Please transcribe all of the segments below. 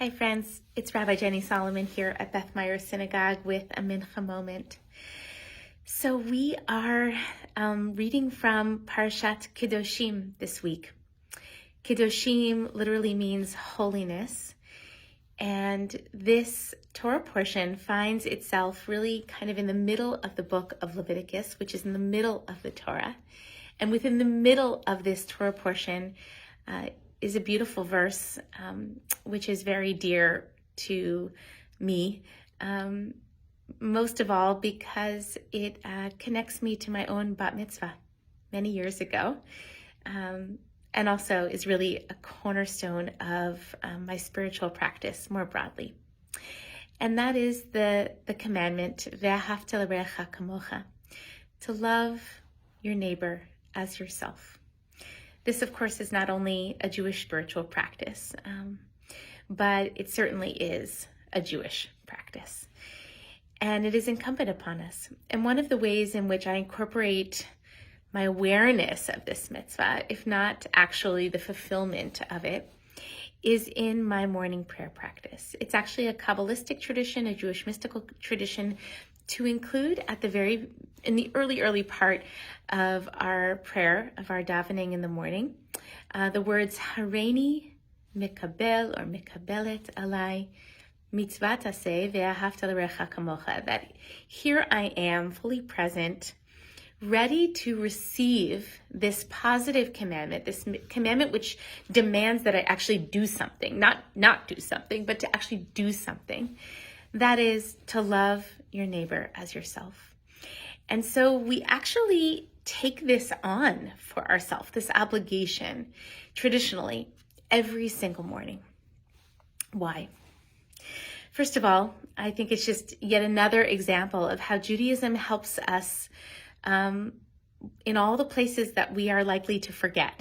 Hi friends, it's Rabbi Jenny Solomon here at Beth Meyer Synagogue with a Mincha Moment. So we are reading from Parashat Kedoshim this week. Kedoshim literally means holiness, and this Torah portion finds itself really kind of in the middle of the book of Leviticus, which is in the middle of the Torah. And within the middle of this Torah portion is a beautiful verse, which is very dear to me, most of all because it connects me to my own bat mitzvah many years ago, and also is really a cornerstone of my spiritual practice more broadly. And that is the commandment, ve'ahavta l'reacha kamocha, to love your neighbor as yourself. This, of course, is not only a Jewish spiritual practice, but it certainly is a Jewish practice. And it is incumbent upon us. And one of the ways in which I incorporate my awareness of this mitzvah, if not actually the fulfillment of it, is in my morning prayer practice. It's actually a Kabbalistic tradition, a Jewish mystical tradition, to include in the early part of our prayer, of our davening in the morning, the words Hareini mikabel or mikabelet alai mitzvat aseh ve'ahavta l'recha kamocha, that here I am fully present, ready to receive this positive commandment, this commandment which demands that I actually do something, not do something, but to actually do something. That is to love your neighbor as yourself. And so we actually take this on for ourselves, this obligation, traditionally, every single morning. Why? First of all, I think it's just yet another example of how Judaism helps us in all the places that we are likely to forget.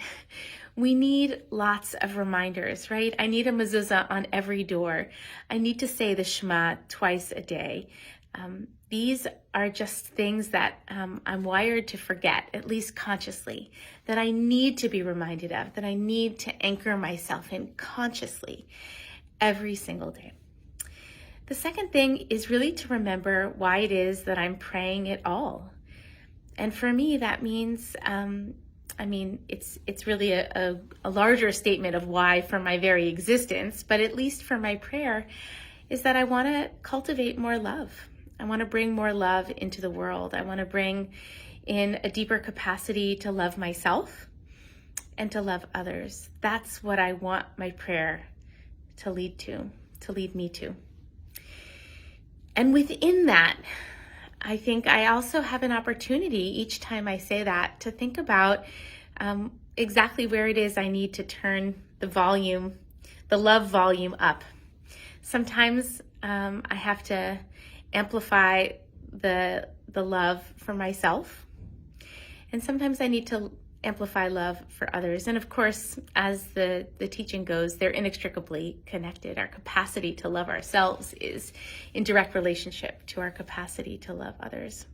We need lots of reminders, right? I need a mezuzah on every door. I need to say the Shema twice a day. These are just things that I'm wired to forget, at least consciously, that I need to be reminded of, that I need to anchor myself in consciously every single day. The second thing is really to remember why it is that I'm praying at all. And for me, that means it's really a larger statement of why for my very existence, but at least for my prayer, is that I want to cultivate more love. I want to bring more love into the world. I want to bring in a deeper capacity to love myself and to love others. That's what I want my prayer to lead me to. And within that, I think I also have an opportunity each time I say that to think about exactly where it is I need to turn the love volume up. Sometimes I have to amplify the love for myself, and sometimes I need to amplify love for others. And of course, as the teaching goes, they're inextricably connected. Our capacity to love ourselves is in direct relationship to our capacity to love others.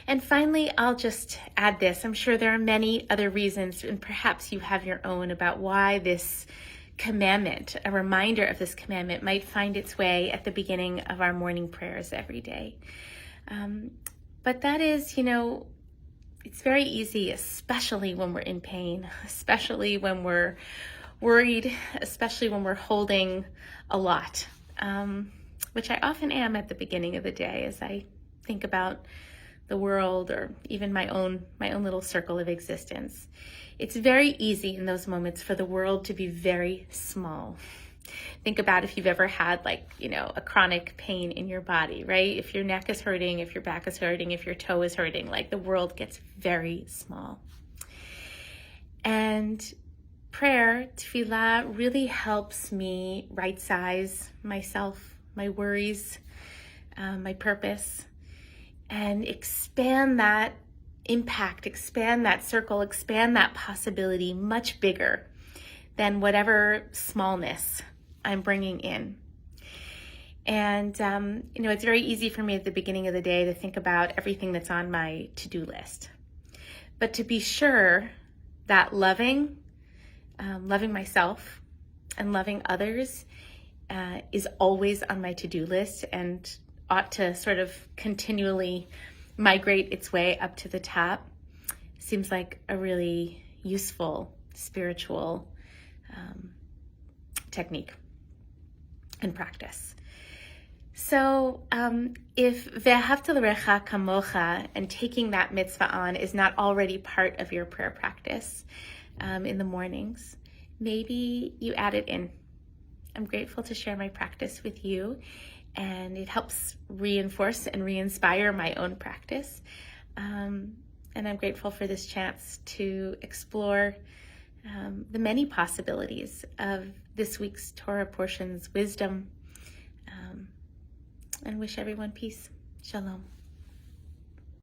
And finally, I'll just add this. I'm sure there are many other reasons, and perhaps you have your own, about why this commandment, a reminder of this commandment, might find its way at the beginning of our morning prayers every day. But that is, it's very easy, especially when we're in pain, especially when we're worried, especially when we're holding a lot, which I often am at the beginning of the day as I think about the world or even my own little circle of existence. It's very easy in those moments for the world to be very small. Think about if you've ever had a chronic pain in your body, right? If your neck is hurting, if your back is hurting, if your toe is hurting, the world gets very small. And prayer, tefillah, really helps me right-size myself, my worries, my purpose, and expand that impact, expand that circle, expand that possibility much bigger than whatever smallness I'm bringing in. And, it's very easy for me at the beginning of the day to think about everything that's on my to-do list. But to be sure that loving myself and loving others is always on my to-do list and ought to sort of continually migrate its way up to the top. Seems like a really useful spiritual technique and practice. So if ve'ahavta l'recha kamocha and taking that mitzvah on is not already part of your prayer practice in the mornings, maybe you add it in. I'm grateful to share my practice with you, and it helps reinforce and re-inspire my own practice. And I'm grateful for this chance to explore the many possibilities of this week's Torah portion's wisdom, and wish everyone peace. Shalom.